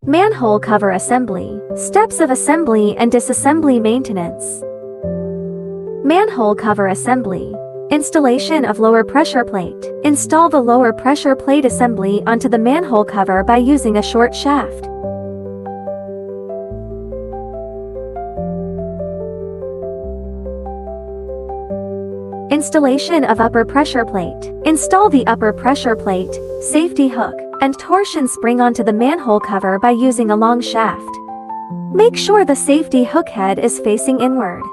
Manhole cover assembly. Steps of assembly and disassembly maintenance. Manhole cover assembly. Installation of lower pressure plate. Install the lower pressure plate assembly onto the manhole cover by using a short shaft. Installation of upper pressure plate. Install the upper pressure plate, safety hook, and torsion spring onto the manhole cover by using a long shaft. Make sure the safety hook head is facing inward.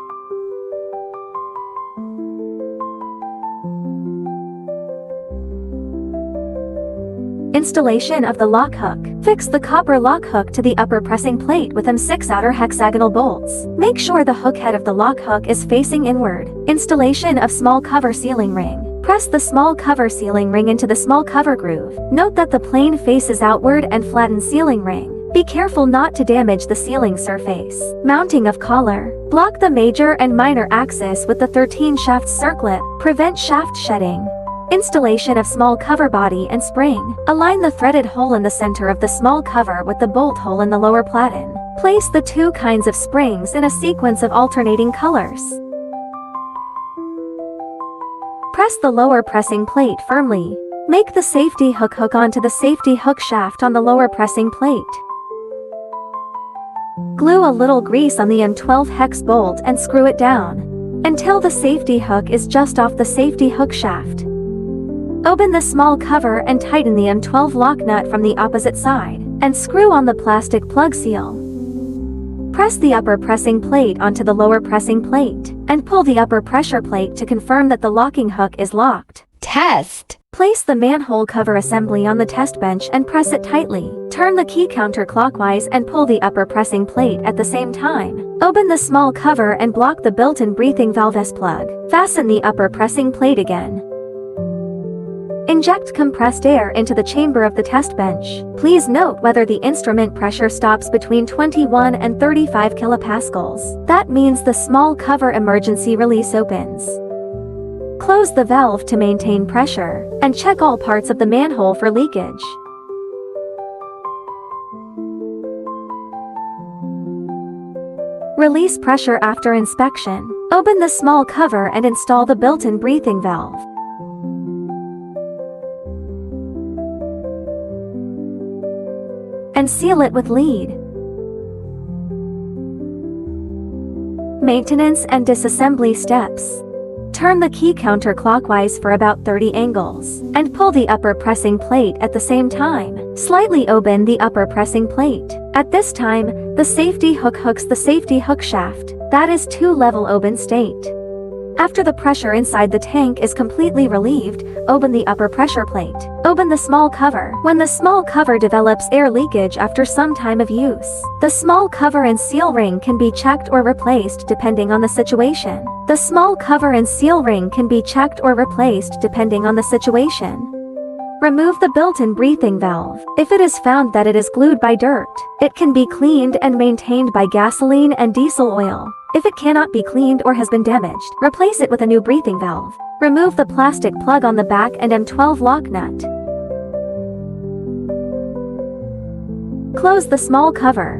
Installation of the lock hook. Fix the copper lock hook to the upper pressing plate with M6 outer hexagonal bolts. Make sure the hook head of the lock hook is facing inward. Installation of small cover sealing ring. Press the small cover sealing ring into the small cover groove. Note that the plane faces outward and flatten sealing ring. Be careful not to damage the sealing surface. Mounting of collar. Block the major and minor axis with the 13 shaft circlet. Prevent shaft shedding. Installation of small cover body and spring. Align the threaded hole in the center of the small cover with the bolt hole in the lower platen. Place the two kinds of springs in a sequence of alternating colors. Press the lower pressing plate firmly. Make the safety hook onto the safety hook shaft on the lower pressing plate. Glue a little grease on the M12 hex bolt and screw it down until the safety hook is just off the safety hook shaft. Open the small cover and tighten the M12 lock nut from the opposite side, and screw on the plastic plug seal. Press the upper pressing plate onto the lower pressing plate, and pull the upper pressure plate to confirm that the locking hook is locked. Test. Place the manhole cover assembly on the test bench and press it tightly. Turn the key counterclockwise and pull the upper pressing plate at the same time. Open the small cover and block the built-in breathing valve S-plug. Fasten the upper pressing plate again. Inject compressed air into the chamber of the test bench. Please note whether the instrument pressure stops between 21 and 35 kilopascals. That means the small cover emergency release opens. Close the valve to maintain pressure, and check all parts of the manhole for leakage. Release pressure after inspection. Open the small cover and install the built-in breathing valve. And seal it with lead. Maintenance and disassembly steps. Turn the key counterclockwise for about 30 angles, and pull the upper pressing plate at the same time. Slightly open the upper pressing plate. At this time, the safety hook hooks the safety hook shaft. That is 2-level open state. After the pressure inside the tank is completely relieved, open the upper pressure plate. Open the small cover. When the small cover develops air leakage after some time of use, the small cover and seal ring can be checked or replaced depending on the situation. The small cover and seal ring can be checked or replaced depending on the situation. Remove the built-in breathing valve. If it is found that it is glued by dirt, it can be cleaned and maintained by gasoline and diesel oil. If it cannot be cleaned or has been damaged, replace it with a new breathing valve. Remove the plastic plug on the back and M12 lock nut. Close the small cover.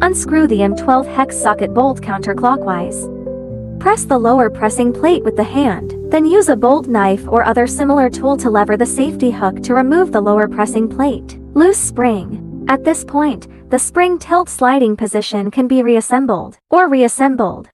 Unscrew the M12 hex socket bolt counterclockwise. Press the lower pressing plate with the hand, then use a bolt knife or other similar tool to lever the safety hook to remove the lower pressing plate. Loose spring. At this point, the spring tilt sliding position can be reassembled or reassembled.